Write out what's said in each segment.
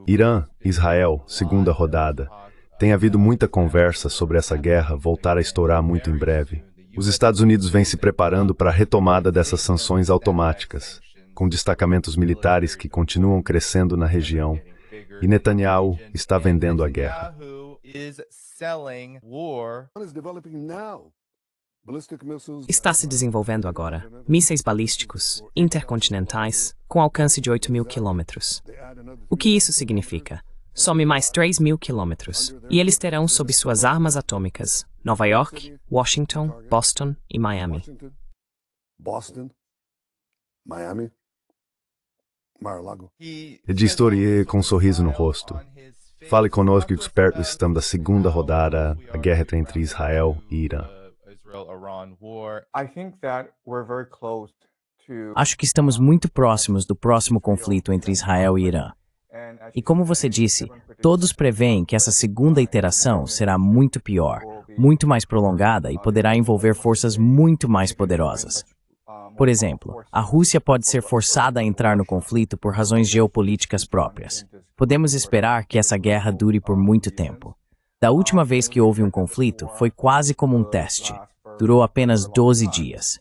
Irã, Israel, segunda rodada. Tem havido muita conversa sobre essa guerra voltar a estourar muito em breve. Os Estados Unidos vêm se preparando para a retomada dessas sanções automáticas, com destacamentos militares que continuam crescendo na região, e Netanyahu está vendendo a guerra. Está se desenvolvendo agora mísseis balísticos intercontinentais com alcance de 8.000 quilômetros. O que isso significa? Some mais 3.000 quilômetros, e eles terão sob suas armas atômicas Nova York, Washington, Boston e Miami. Editor com um sorriso no rosto. Fale conosco, experto, estamos da segunda rodada, a guerra entre Israel e Irã. Acho que estamos muito próximos do próximo conflito entre Israel e Irã. E como você disse, todos preveem que essa segunda iteração será muito pior, muito mais prolongada e poderá envolver forças muito mais poderosas. Por exemplo, a Rússia pode ser forçada a entrar no conflito por razões geopolíticas próprias. Podemos esperar que essa guerra dure por muito tempo. Da última vez que houve um conflito, foi quase como um teste. Durou apenas 12 dias.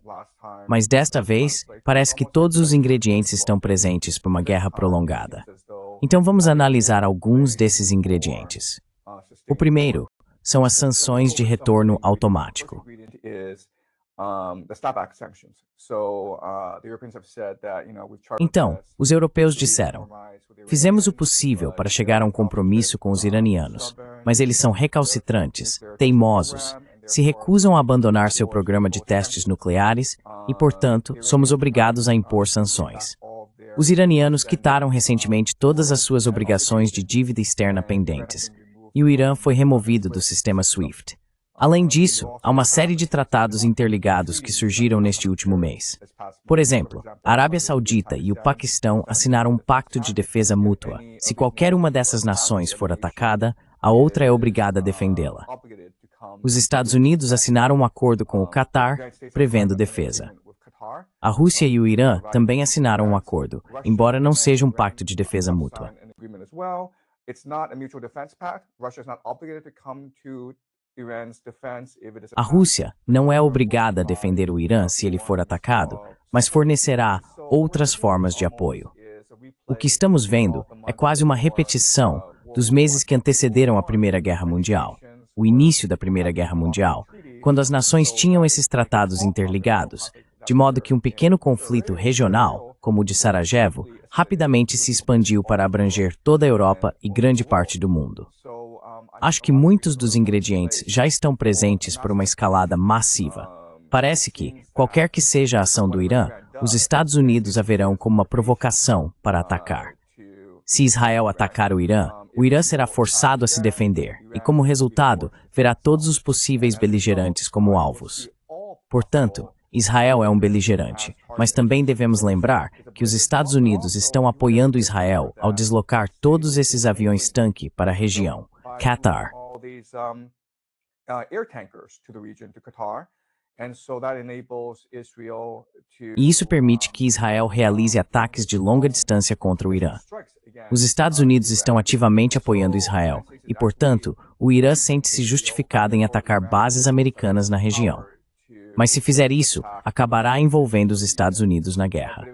Mas desta vez, parece que todos os ingredientes estão presentes para uma guerra prolongada. Então vamos analisar alguns desses ingredientes. O primeiro são as sanções de retorno automático. Então, os europeus disseram: fizemos o possível para chegar a um compromisso com os iranianos, mas eles são recalcitrantes, teimosos, se recusam a abandonar seu programa de testes nucleares e, portanto, somos obrigados a impor sanções. Os iranianos quitaram recentemente todas as suas obrigações de dívida externa pendentes, e o Irã foi removido do sistema SWIFT. Além disso, há uma série de tratados interligados que surgiram neste último mês. Por exemplo, a Arábia Saudita e o Paquistão assinaram um pacto de defesa mútua. Se qualquer uma dessas nações for atacada, a outra é obrigada a defendê-la. Os Estados Unidos assinaram um acordo com o Catar, prevendo defesa. A Rússia e o Irã também assinaram um acordo, embora não seja um pacto de defesa mútua. A Rússia não é obrigada a defender o Irã se ele for atacado, mas fornecerá outras formas de apoio. O que estamos vendo é quase uma repetição dos meses que antecederam a Primeira Guerra Mundial, o início da Primeira Guerra Mundial, quando as nações tinham esses tratados interligados, de modo que um pequeno conflito regional, como o de Sarajevo, rapidamente se expandiu para abranger toda a Europa e grande parte do mundo. Acho que muitos dos ingredientes já estão presentes por uma escalada massiva. Parece que, qualquer que seja a ação do Irã, os Estados Unidos a verão como uma provocação para atacar. Se Israel atacar o Irã será forçado a se defender e, como resultado, verá todos os possíveis beligerantes como alvos. Portanto, Israel é um beligerante, mas também devemos lembrar que os Estados Unidos estão apoiando Israel ao deslocar todos esses aviões-tanque para a região. Qatar. E isso permite que Israel realize ataques de longa distância contra o Irã. Os Estados Unidos estão ativamente apoiando Israel e, portanto, o Irã sente-se justificado em atacar bases americanas na região. Mas se fizer isso, acabará envolvendo os Estados Unidos na guerra.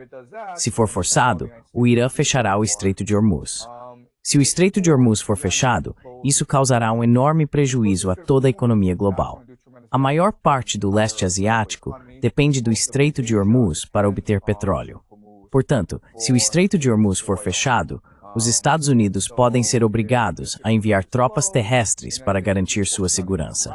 Se for forçado, o Irã fechará o Estreito de Hormuz. Se o Estreito de Hormuz for fechado, isso causará um enorme prejuízo a toda a economia global. A maior parte do leste asiático depende do Estreito de Hormuz para obter petróleo. Portanto, se o Estreito de Hormuz for fechado, os Estados Unidos podem ser obrigados a enviar tropas terrestres para garantir sua segurança.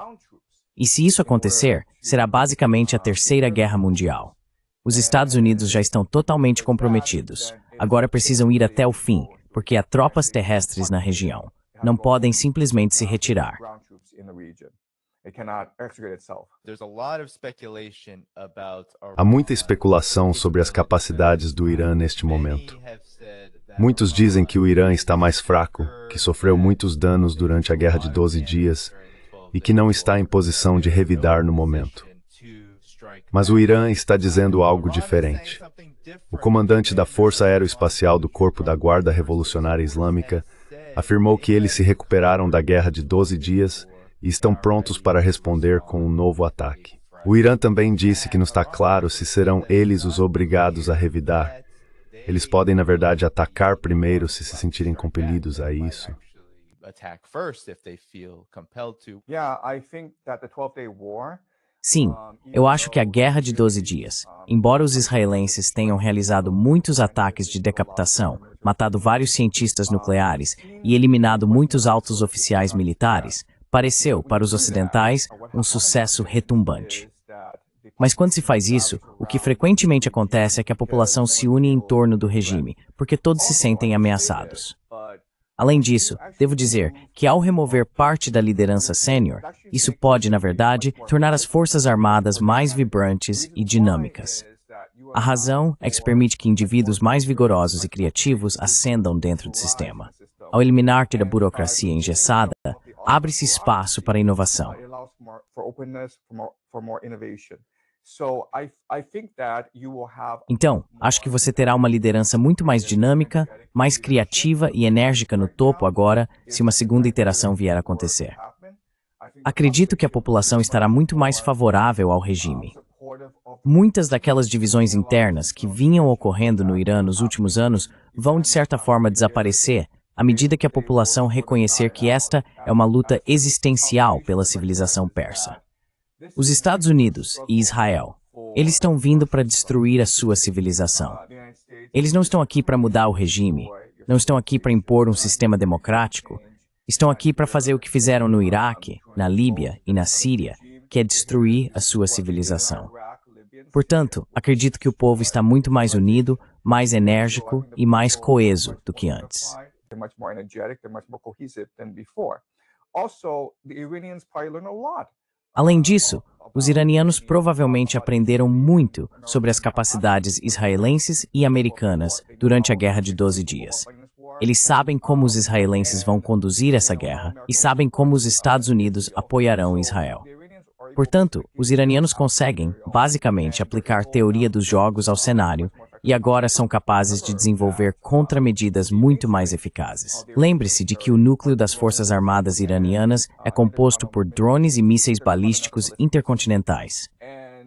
E se isso acontecer, será basicamente a Terceira Guerra Mundial. Os Estados Unidos já estão totalmente comprometidos. Agora precisam ir até o fim, porque há tropas terrestres na região. Não podem simplesmente se retirar. Há muita especulação sobre as capacidades do Irã neste momento. Muitos dizem que o Irã está mais fraco, que sofreu muitos danos durante a Guerra de 12 dias e que não está em posição de revidar no momento. Mas o Irã está dizendo algo diferente. O comandante da Força Aeroespacial do Corpo da Guarda Revolucionária Islâmica afirmou que eles se recuperaram da guerra de 12 dias e estão prontos para responder com um novo ataque. O Irã também disse que não está claro se serão eles os obrigados a revidar. Eles podem, na verdade, atacar primeiro se se sentirem compelidos a isso. Sim, eu acho que a Guerra de 12 Dias, embora os israelenses tenham realizado muitos ataques de decapitação, matado vários cientistas nucleares e eliminado muitos altos oficiais militares, pareceu, para os ocidentais, um sucesso retumbante. Mas quando se faz isso, o que frequentemente acontece é que a população se une em torno do regime, porque todos se sentem ameaçados. Além disso, devo dizer que ao remover parte da liderança sênior, isso pode, na verdade, tornar as Forças Armadas mais vibrantes e dinâmicas. A razão é que isso permite que indivíduos mais vigorosos e criativos ascendam dentro do sistema. Ao eliminar toda a burocracia engessada, abre-se espaço para a inovação. Então, acho que você terá uma liderança muito mais dinâmica, mais criativa e enérgica no topo agora, se uma segunda iteração vier a acontecer. Acredito que a população estará muito mais favorável ao regime. Muitas daquelas divisões internas que vinham ocorrendo no Irã nos últimos anos vão, de certa forma, desaparecer à medida que a população reconhecer que esta é uma luta existencial pela civilização persa. Os Estados Unidos e Israel, eles estão vindo para destruir a sua civilização. Eles não estão aqui para mudar o regime, não estão aqui para impor um sistema democrático, estão aqui para fazer o que fizeram no Iraque, na Líbia e na Síria, que é destruir a sua civilização. Portanto, acredito que o povo está muito mais unido, mais enérgico e mais coeso do que antes. Além disso, os iranianos provavelmente aprenderam muito sobre as capacidades israelenses e americanas durante a Guerra de 12 Dias. Eles sabem como os israelenses vão conduzir essa guerra e sabem como os Estados Unidos apoiarão Israel. Portanto, os iranianos conseguem, basicamente, aplicar teoria dos jogos ao cenário e agora são capazes de desenvolver contramedidas muito mais eficazes. Lembre-se de que o núcleo das Forças Armadas iranianas é composto por drones e mísseis balísticos intercontinentais.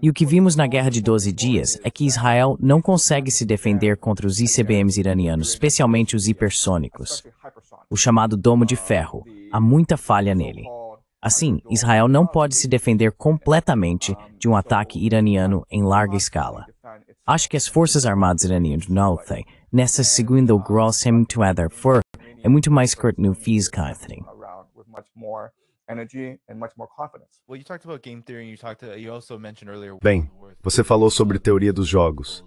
E o que vimos na Guerra de 12 Dias é que Israel não consegue se defender contra os ICBMs iranianos, especialmente os hipersônicos. O chamado Domo de Ferro, há muita falha nele. Assim, Israel não pode se defender completamente de um ataque iraniano em larga escala. Acho que as Forças Armadas iranianas não têm, nessa segunda grossem toada for, é muito mais curto no fiz thing. Bem, você falou sobre teoria dos jogos.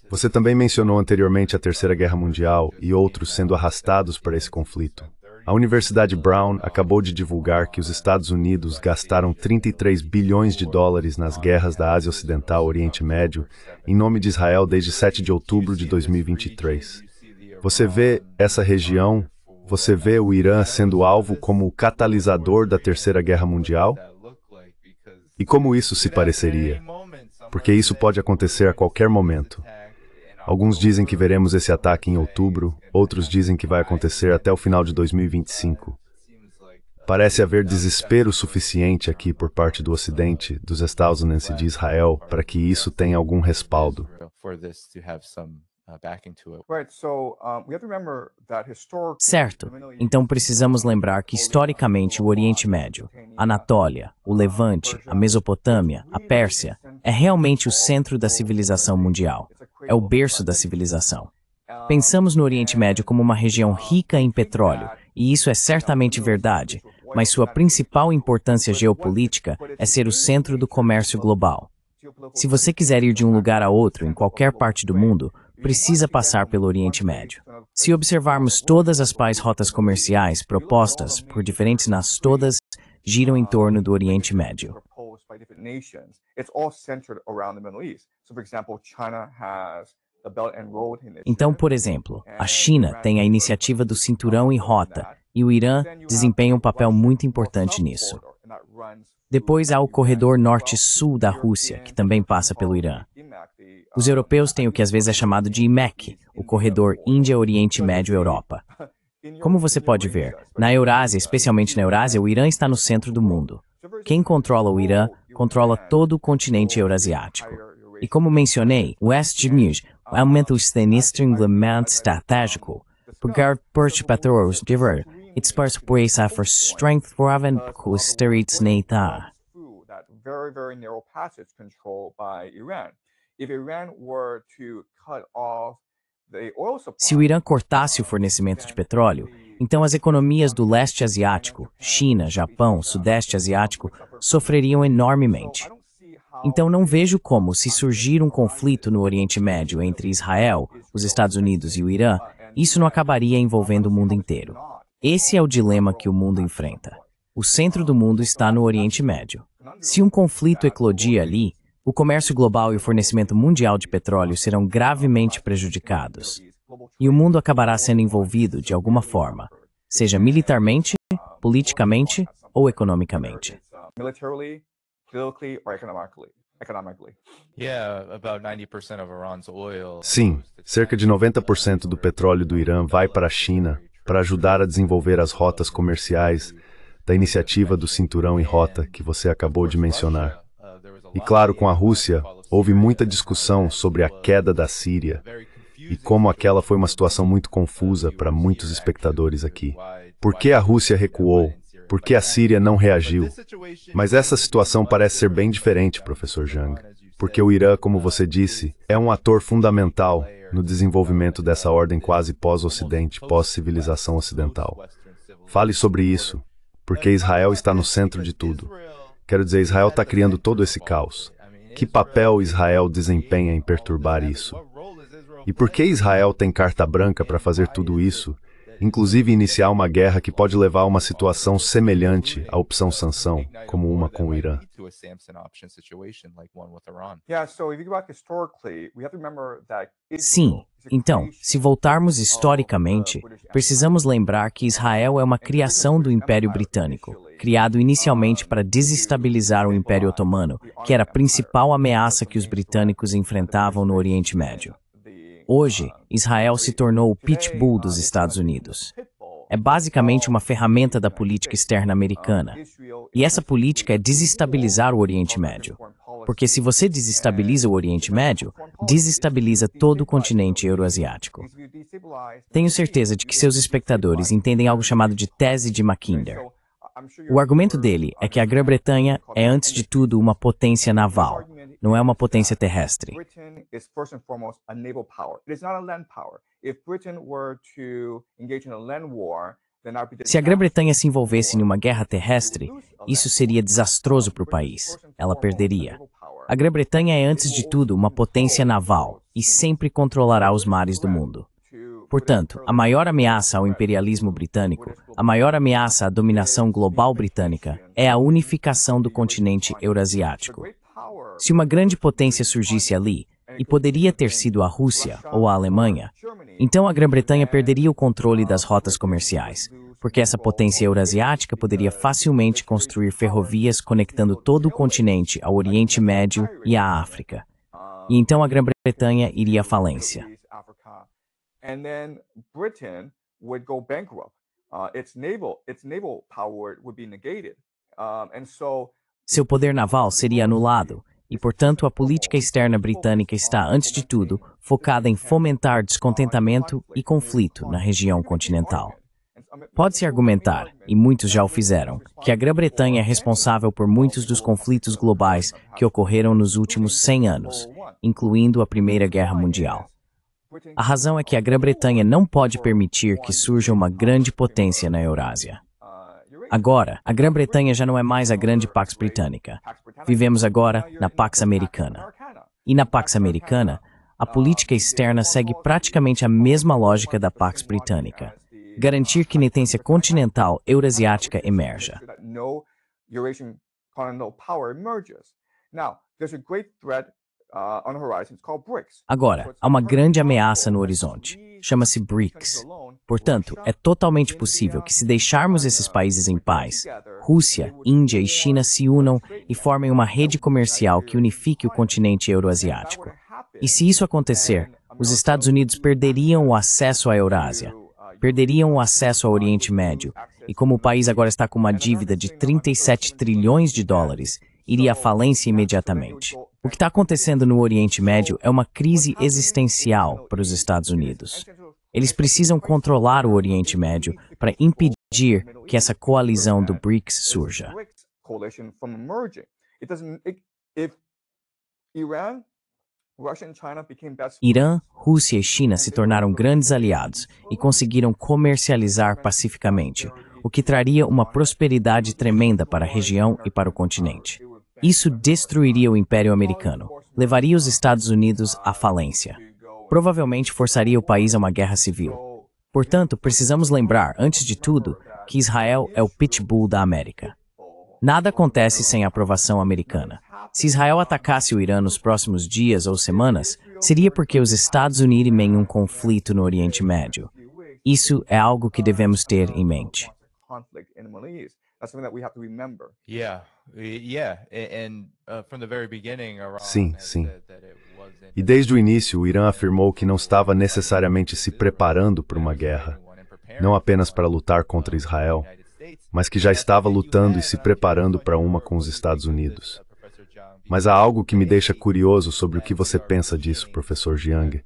Você também mencionou anteriormente a Terceira Guerra Mundial e outros sendo arrastados para esse conflito. A Universidade Brown acabou de divulgar que os Estados Unidos gastaram 33 bilhões de dólares nas guerras da Ásia Ocidental, Oriente Médio, em nome de Israel desde 7 de outubro de 2023. Você vê essa região, você vê o Irã sendo alvo como o catalisador da Terceira Guerra Mundial? E como isso se pareceria? Porque isso pode acontecer a qualquer momento. Alguns dizem que veremos esse ataque em outubro, outros dizem que vai acontecer até o final de 2025. Parece haver desespero suficiente aqui por parte do Ocidente, dos Estados Unidos e de Israel, para que isso tenha algum respaldo. Certo. Então precisamos lembrar que historicamente o Oriente Médio, a Anatólia, o Levante, a Mesopotâmia, a Pérsia, é realmente o centro da civilização mundial. É o berço da civilização. Pensamos no Oriente Médio como uma região rica em petróleo, e isso é certamente verdade, mas sua principal importância geopolítica é ser o centro do comércio global. Se você quiser ir de um lugar a outro em qualquer parte do mundo, precisa passar pelo Oriente Médio. Se observarmos todas as principais rotas comerciais propostas por diferentes nações, todas giram em torno do Oriente Médio. Então, por exemplo, a China tem a iniciativa do Cinturão e Rota, e o Irã desempenha um papel muito importante nisso. Depois há o corredor norte-sul da Rússia, que também passa pelo Irã. Os europeus têm o que às vezes é chamado de IMEC, o corredor Índia-Oriente Médio-Europa. Como você pode ver, na Eurásia, especialmente na Eurásia, o Irã está no centro do mundo. Quem controla o Irã, controla todo o continente eurasiático. E como mencionei, Westminster aumenta o estranhamento estratégico, porque perspectivas de ver, its perspectiva for strength forever custerits neita. Very narrow passage controlled by Iran. If Iran were to cut off the oil supply, Se o Irã cortasse o fornecimento de petróleo, então as economias do leste asiático, China, Japão, Sudeste Asiático, sofreriam enormemente. Então não vejo como, se surgir um conflito no Oriente Médio entre Israel, os Estados Unidos e o Irã, isso não acabaria envolvendo o mundo inteiro. Esse é o dilema que o mundo enfrenta. O centro do mundo está no Oriente Médio. Se um conflito eclodir ali, o comércio global e o fornecimento mundial de petróleo serão gravemente prejudicados. E o mundo acabará sendo envolvido de alguma forma, seja militarmente, politicamente ou economicamente. militarily, politically, or economically. Sim, cerca de 90% do petróleo do Irã vai para a China para ajudar a desenvolver as rotas comerciais da iniciativa do Cinturão e Rota que você acabou de mencionar. E claro, com a Rússia, houve muita discussão sobre a queda da Síria e como aquela foi uma situação muito confusa para muitos espectadores aqui. Por que a Rússia recuou? Por que a Síria não reagiu? Mas essa situação parece ser bem diferente, professor Zhang, porque o Irã, como você disse, é um ator fundamental no desenvolvimento dessa ordem quase pós-Ocidente, pós-civilização ocidental. Fale sobre isso, porque Israel está no centro de tudo. Quero dizer, Israel está criando todo esse caos. Que papel Israel desempenha em perturbar isso? E por que Israel tem carta branca para fazer tudo isso, inclusive iniciar uma guerra que pode levar a uma situação semelhante à opção sanção, como uma com o Irã? Sim, então, se voltarmos historicamente, precisamos lembrar que Israel é uma criação do Império Britânico, criado inicialmente para desestabilizar o Império Otomano, que era a principal ameaça que os britânicos enfrentavam no Oriente Médio. Hoje, Israel se tornou o pitbull dos Estados Unidos. É basicamente uma ferramenta da política externa americana. E essa política é desestabilizar o Oriente Médio. Porque se você desestabiliza o Oriente Médio, desestabiliza todo o continente euroasiático. Tenho certeza de que seus espectadores entendem algo chamado de tese de Mackinder. O argumento dele é que a Grã-Bretanha é, antes de tudo, uma potência naval, não é uma potência terrestre. Se a Grã-Bretanha se envolvesse em uma guerra terrestre, isso seria desastroso para o país. Ela perderia. A Grã-Bretanha é, antes de tudo, uma potência naval e sempre controlará os mares do mundo. Portanto, a maior ameaça ao imperialismo britânico, a maior ameaça à dominação global britânica, é a unificação do continente eurasiático. Se uma grande potência surgisse ali, e poderia ter sido a Rússia ou a Alemanha, então a Grã-Bretanha perderia o controle das rotas comerciais, porque essa potência eurasiática poderia facilmente construir ferrovias conectando todo o continente ao Oriente Médio e à África. E então a Grã-Bretanha iria à falência. And then Britain would go bankrupt. Its naval power would be negated. Seu poder naval seria anulado, e, portanto, a política externa britânica está, antes de tudo, focada em fomentar descontentamento e conflito na região continental. Pode-se argumentar, e muitos já o fizeram, que a Grã-Bretanha é responsável por muitos dos conflitos globais que ocorreram nos últimos 100 anos, incluindo a Primeira Guerra Mundial. A razão é que a Grã-Bretanha não pode permitir que surja uma grande potência na Eurásia. Agora, a Grã-Bretanha já não é mais a grande Pax Britânica. Vivemos agora na Pax Americana. E na Pax Americana, a política externa segue praticamente a mesma lógica da Pax Britânica. Garantir que potência continental eurasiática emerja. Agora, há uma grande ameaça no horizonte. Chama-se BRICS. Portanto, é totalmente possível que, se deixarmos esses países em paz, Rússia, Índia e China se unam e formem uma rede comercial que unifique o continente euroasiático. E se isso acontecer, os Estados Unidos perderiam o acesso à Eurásia, perderiam o acesso ao Oriente Médio, e como o país agora está com uma dívida de 37 trilhões de dólares, iria à falência imediatamente. O que está acontecendo no Oriente Médio é uma crise existencial para os Estados Unidos. Eles precisam controlar o Oriente Médio para impedir que essa coalizão do BRICS surja. Irã, Rússia e China se tornaram grandes aliados e conseguiram comercializar pacificamente, o que traria uma prosperidade tremenda para a região e para o continente. Isso destruiria o Império Americano, levaria os Estados Unidos à falência. Provavelmente forçaria o país a uma guerra civil. Portanto, precisamos lembrar, antes de tudo, que Israel é o pitbull da América. Nada acontece sem a aprovação americana. Se Israel atacasse o Irã nos próximos dias ou semanas, seria porque os Estados Unidos temem um conflito no Oriente Médio. Isso é algo que devemos ter em mente. Sim, sim. E desde o início, o Irã afirmou que não estava necessariamente se preparando para uma guerra, não apenas para lutar contra Israel, mas que já estava lutando e se preparando para uma com os Estados Unidos. Mas há algo que me deixa curioso sobre o que você pensa disso, professor Jiang,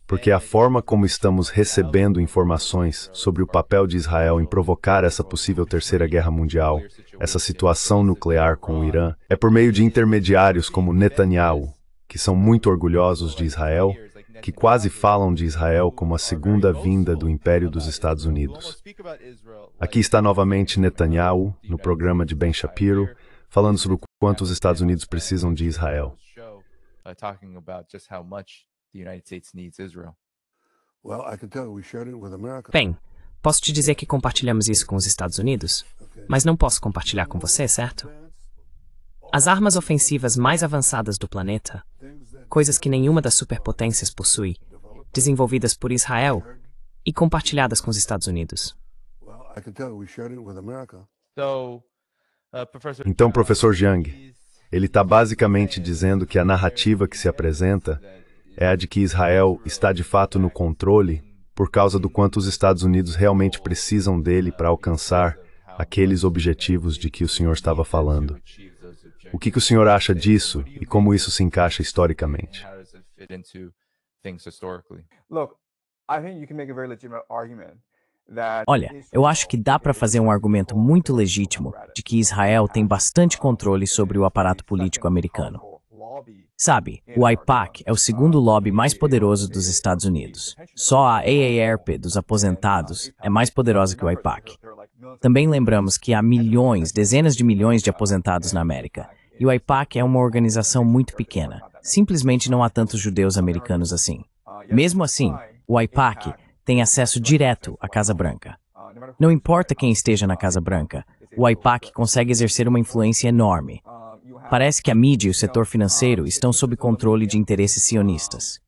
porque a forma como estamos recebendo informações sobre o papel de Israel em provocar essa possível terceira guerra mundial, essa situação nuclear com o Irã, é por meio de intermediários como Netanyahu, que são muito orgulhosos de Israel, que quase falam de Israel como a segunda vinda do Império dos Estados Unidos. Aqui está novamente Netanyahu, no programa de Ben Shapiro, falando sobre o quanto os Estados Unidos precisam de Israel. Bem, posso te dizer que compartilhamos isso com os Estados Unidos, mas não posso compartilhar com você, certo? As armas ofensivas mais avançadas do planeta, coisas que nenhuma das superpotências possui, desenvolvidas por Israel e compartilhadas com os Estados Unidos. Então, professor Jiang, ele está basicamente dizendo que a narrativa que se apresenta é a de que Israel está de fato no controle por causa do quanto os Estados Unidos realmente precisam dele para alcançar aqueles objetivos de que o senhor estava falando. O que o senhor acha disso e como isso se encaixa historicamente? Olha, eu acho que dá para fazer um argumento muito legítimo de que Israel tem bastante controle sobre o aparato político americano. Sabe, o AIPAC é o segundo lobby mais poderoso dos Estados Unidos. Só a AARP dos aposentados é mais poderosa que o AIPAC. Também lembramos que há milhões, dezenas de milhões de aposentados na América. E o AIPAC é uma organização muito pequena. Simplesmente não há tantos judeus americanos assim. Mesmo assim, o AIPAC tem acesso direto à Casa Branca. Não importa quem esteja na Casa Branca, o AIPAC consegue exercer uma influência enorme. Parece que a mídia e o setor financeiro estão sob controle de interesses sionistas.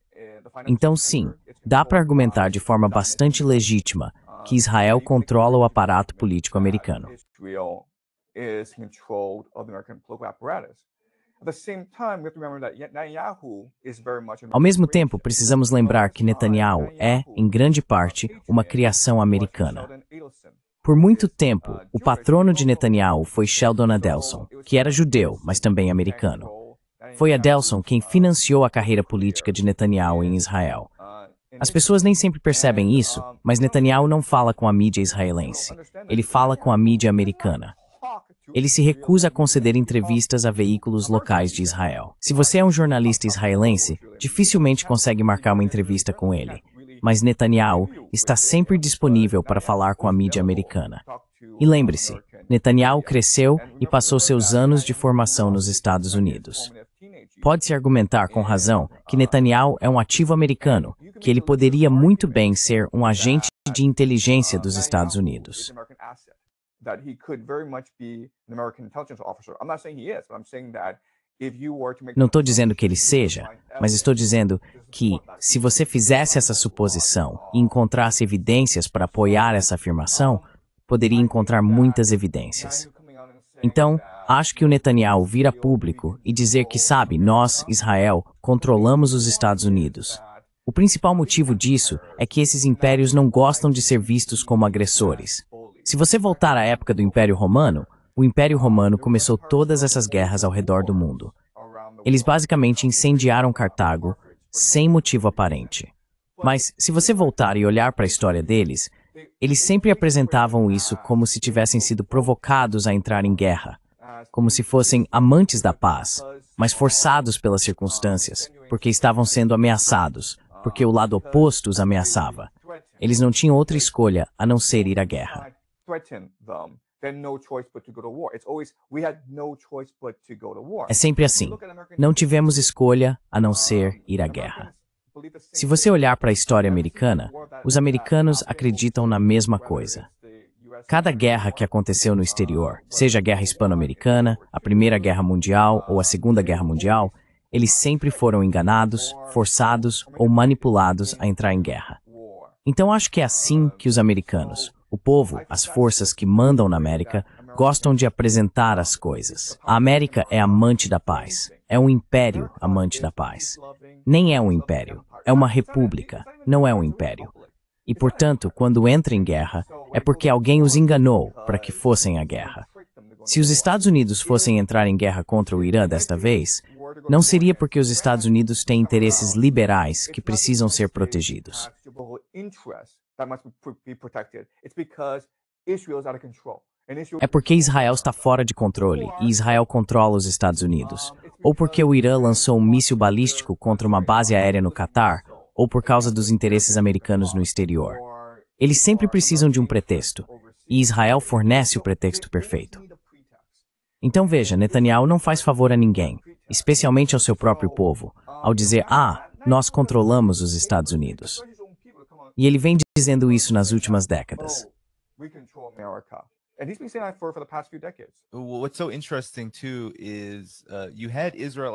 Então, sim, dá para argumentar de forma bastante legítima que Israel controla o aparato político americano. Ao mesmo tempo, precisamos lembrar que Netanyahu é, em grande parte, uma criação americana. Por muito tempo, o patrono de Netanyahu foi Sheldon Adelson, que era judeu, mas também americano. Foi Adelson quem financiou a carreira política de Netanyahu em Israel. As pessoas nem sempre percebem isso, mas Netanyahu não fala com a mídia israelense. Ele fala com a mídia americana. Ele se recusa a conceder entrevistas a veículos locais de Israel. Se você é um jornalista israelense, dificilmente consegue marcar uma entrevista com ele. Mas Netanyahu está sempre disponível para falar com a mídia americana. E lembre-se, Netanyahu cresceu e passou seus anos de formação nos Estados Unidos. Pode-se argumentar com razão que Netanyahu é um ativo americano, que ele poderia muito bem ser um agente de inteligência dos Estados Unidos. Não estou dizendo que ele seja, mas estou dizendo que, se você fizesse essa suposição e encontrasse evidências para apoiar essa afirmação, poderia encontrar muitas evidências. Então, Acho que o Netanyahu vir a público e dizer que, sabe, nós, Israel, controlamos os Estados Unidos. O principal motivo disso é que esses impérios não gostam de ser vistos como agressores. Se você voltar à época do Império Romano, o Império Romano começou todas essas guerras ao redor do mundo. Eles basicamente incendiaram Cartago sem motivo aparente. Mas, se você voltar e olhar para a história deles, eles sempre apresentavam isso como se tivessem sido provocados a entrar em guerra, como se fossem amantes da paz, mas forçados pelas circunstâncias, porque estavam sendo ameaçados, porque o lado oposto os ameaçava. Eles não tinham outra escolha a não ser ir à guerra. É sempre assim. Não tivemos escolha a não ser ir à guerra. Se você olhar para a história americana, os americanos acreditam na mesma coisa. Cada guerra que aconteceu no exterior, seja a Guerra Hispano-Americana, a Primeira Guerra Mundial ou a Segunda Guerra Mundial, eles sempre foram enganados, forçados ou manipulados a entrar em guerra. Então acho que é assim que os americanos, o povo, as forças que mandam na América, gostam de apresentar as coisas. A América é amante da paz. É um império amante da paz. Nem é um império. É uma república. Não é um império. E, portanto, quando entra em guerra, é porque alguém os enganou para que fossem à guerra. Se os Estados Unidos fossem entrar em guerra contra o Irã desta vez, não seria porque os Estados Unidos têm interesses liberais que precisam ser protegidos. É porque Israel está fora de controle e Israel controla os Estados Unidos. Ou porque o Irã lançou um míssil balístico contra uma base aérea no Catar, ou por causa dos interesses americanos no exterior. Eles sempre precisam de um pretexto, e Israel fornece o pretexto perfeito. Então veja, Netanyahu não faz favor a ninguém, especialmente ao seu próprio povo, ao dizer, nós controlamos os Estados Unidos. E ele vem dizendo isso nas últimas décadas.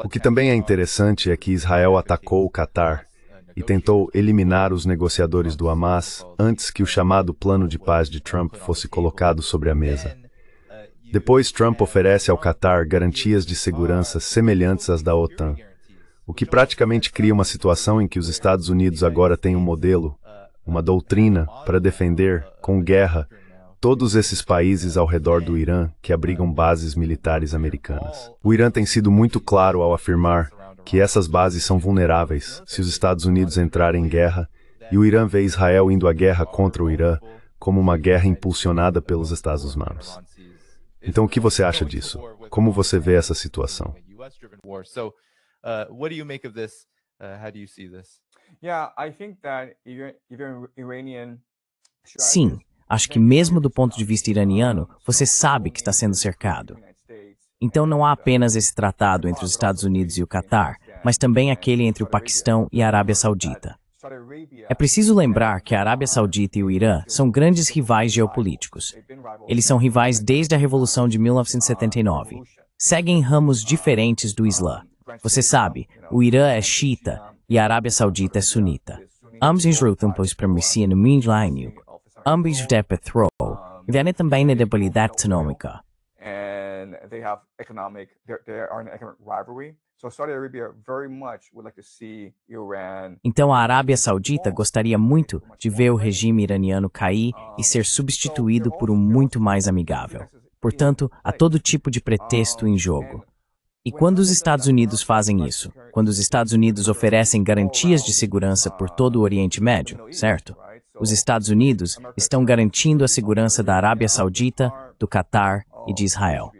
O que também é interessante é que Israel atacou o Catar e tentou eliminar os negociadores do Hamas antes que o chamado plano de paz de Trump fosse colocado sobre a mesa. Depois, Trump oferece ao Catar garantias de segurança semelhantes às da OTAN, o que praticamente cria uma situação em que os Estados Unidos agora têm um modelo, uma doutrina para defender, com guerra, todos esses países ao redor do Irã que abrigam bases militares americanas. O Irã tem sido muito claro ao afirmar que essas bases são vulneráveis se os Estados Unidos entrarem em guerra, e o Irã vê Israel indo à guerra contra o Irã como uma guerra impulsionada pelos Estados Unidos. Então, o que você acha disso? Como você vê essa situação? Sim, acho que mesmo do ponto de vista iraniano, você sabe que está sendo cercado. Então não há apenas esse tratado entre os Estados Unidos e o Catar, mas também aquele entre o Paquistão e a Arábia Saudita. É preciso lembrar que a Arábia Saudita e o Irã são grandes rivais geopolíticos. Eles são rivais desde a Revolução de 1979. Seguem ramos diferentes do Islã. Você sabe, o Irã é xiita e a Arábia Saudita é sunita. Ambos lutam por supremacia no mundo islâmico. Ambos de petróleo e vêm também na debilidade econômica. They have they are in economic rivalry. So Saudi Arabia very much would like to see Iran. Então a Arábia Saudita gostaria muito de ver o regime iraniano cair e ser substituído por um muito mais amigável. Portanto, há todo tipo de pretexto em jogo. E quando os Estados Unidos fazem isso? Quando os Estados Unidos oferecem garantias de segurança por todo o Oriente Médio, certo? Os Estados Unidos estão garantindo a segurança da Arábia Saudita, do Catar e de Israel.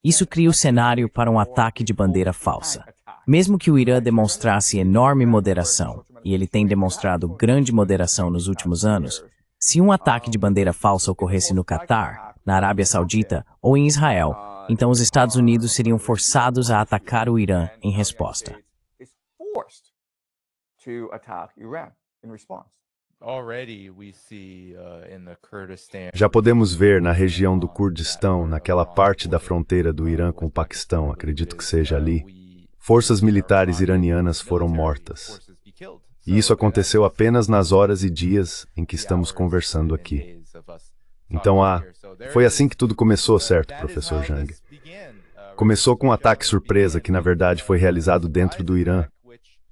Isso cria o cenário para um ataque de bandeira falsa. Mesmo que o Irã demonstrasse enorme moderação, e ele tem demonstrado grande moderação nos últimos anos, se um ataque de bandeira falsa ocorresse no Catar, na Arábia Saudita ou em Israel, então os Estados Unidos seriam forçados a atacar o Irã em resposta. Já podemos ver na região do Kurdistão, naquela parte da fronteira do Irã com o Paquistão, acredito que seja ali, forças militares iranianas foram mortas. E isso aconteceu apenas nas horas e dias em que estamos conversando aqui. Então, foi assim que tudo começou, certo, professor Zhang? Começou com um ataque surpresa que, na verdade, foi realizado dentro do Irã.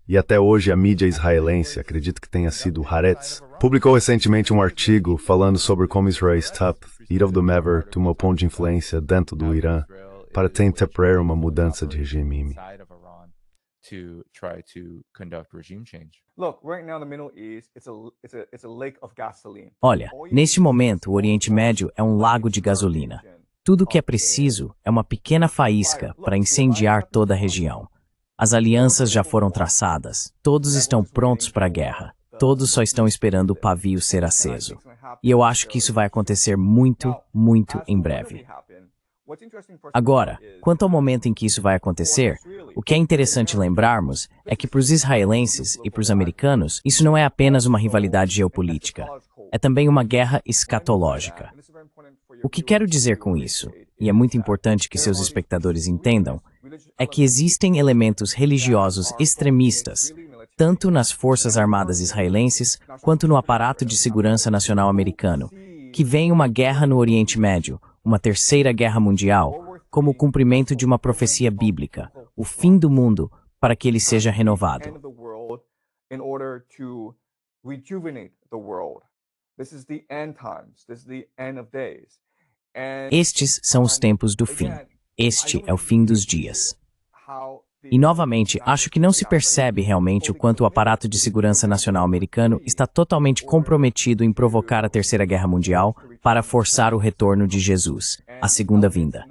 E até hoje a mídia israelense, acredito que tenha sido o Haaretz, publicou recentemente um artigo falando sobre como Israel está, Mever, tomou ponto de influência dentro do Irã para tentar uma mudança de regime. To try to conduct regime change. Look, right now in the Middle East, it's a lake of gasoline. Olha, neste momento, o Oriente Médio é um lago de gasolina. Tudo o que é preciso é uma pequena faísca para incendiar toda a região. As alianças já foram traçadas, todos estão prontos para a guerra, todos só estão esperando o pavio ser aceso. E eu acho que isso vai acontecer muito, muito em breve. Agora, quanto ao momento em que isso vai acontecer, o que é interessante lembrarmos é que para os israelenses e para os americanos, isso não é apenas uma rivalidade geopolítica, é também uma guerra escatológica. O que quero dizer com isso, e é muito importante que seus espectadores entendam, é que existem elementos religiosos extremistas, tanto nas Forças Armadas israelenses quanto no aparato de segurança nacional americano, que veem uma guerra no Oriente Médio, uma terceira guerra mundial, como o cumprimento de uma profecia bíblica, o fim do mundo, para que ele seja renovado. Estes são os tempos do fim. Este é o fim dos dias. E, novamente, acho que não se percebe realmente o quanto o aparato de segurança nacional americano está totalmente comprometido em provocar a Terceira Guerra Mundial para forçar o retorno de Jesus, a segunda vinda.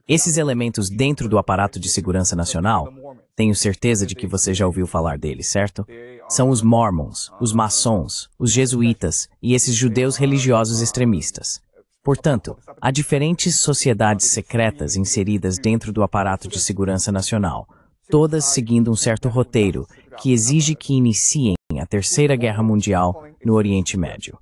Esses elementos dentro do aparato de segurança nacional, tenho certeza de que você já ouviu falar deles, certo? São os Mormons, os maçons, os jesuítas e esses judeus religiosos extremistas. Portanto, há diferentes sociedades secretas inseridas dentro do aparato de segurança nacional, todas seguindo um certo roteiro que exige que iniciem a Terceira Guerra Mundial no Oriente Médio.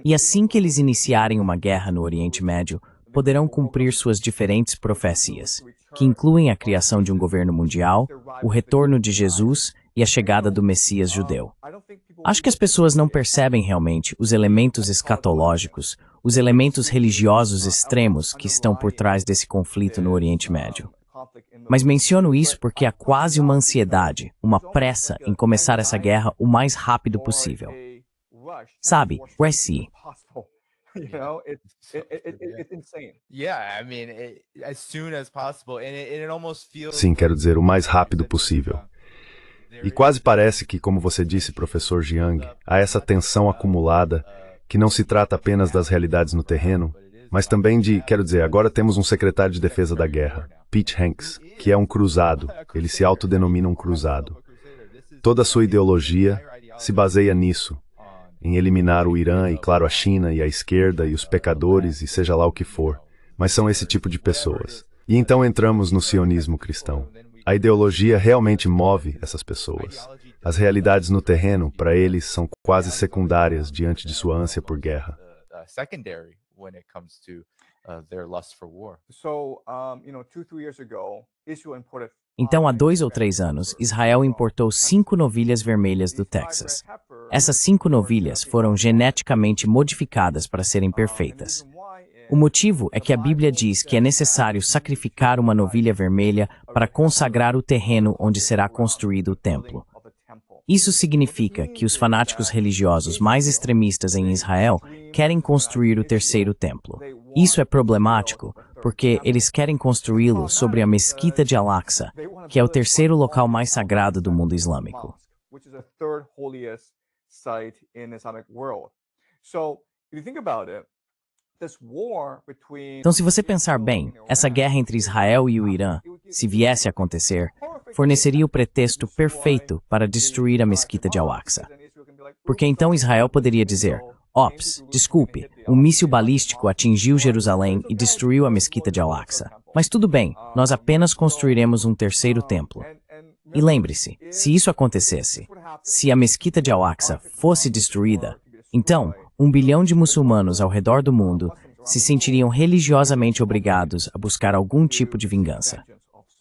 E assim que eles iniciarem uma guerra no Oriente Médio, poderão cumprir suas diferentes profecias, que incluem a criação de um governo mundial, o retorno de Jesus e a chegada do Messias judeu. Acho que as pessoas não percebem realmente os elementos escatológicos, os elementos religiosos extremos que estão por trás desse conflito no Oriente Médio. Mas menciono isso porque há quase uma ansiedade, uma pressa em começar essa guerra o mais rápido possível. Sabe, Reci. Sim, quero dizer, o mais rápido possível. E quase parece que, como você disse, professor Jiang, há essa tensão acumulada que não se trata apenas das realidades no terreno, mas também de, quero dizer, agora temos um secretário de defesa da guerra, Pete Hanks, que é um cruzado, ele se autodenomina um cruzado. Toda a sua ideologia se baseia nisso, em eliminar o Irã e, claro, a China e a esquerda e os pecadores e seja lá o que for, mas são esse tipo de pessoas. E então entramos no sionismo cristão. A ideologia realmente move essas pessoas. As realidades no terreno, para eles, são quase secundárias diante de sua ânsia por guerra. Então, há 2 ou 3 anos, Israel importou 5 novilhas vermelhas do Texas. Essas 5 novilhas foram geneticamente modificadas para serem perfeitas. O motivo é que a Bíblia diz que é necessário sacrificar uma novilha vermelha para consagrar o terreno onde será construído o templo. Isso significa que os fanáticos religiosos mais extremistas em Israel querem construir o terceiro templo. Isso é problemático, porque eles querem construí-lo sobre a Mesquita de Al-Aqsa, que é o terceiro local mais sagrado do mundo islâmico. Então, se você pensar bem, essa guerra entre Israel e o Irã, se viesse a acontecer, forneceria o pretexto perfeito para destruir a Mesquita de Al-Aqsa. Porque então Israel poderia dizer, ops, desculpe, um míssil balístico atingiu Jerusalém e destruiu a Mesquita de Al-Aqsa. Mas tudo bem, nós apenas construiremos um terceiro templo. E lembre-se, se isso acontecesse, se a Mesquita de Al-Aqsa fosse destruída, então 1 bilhão de muçulmanos ao redor do mundo se sentiriam religiosamente obrigados a buscar algum tipo de vingança.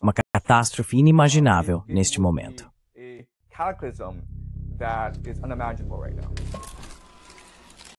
Uma catástrofe inimaginável neste momento.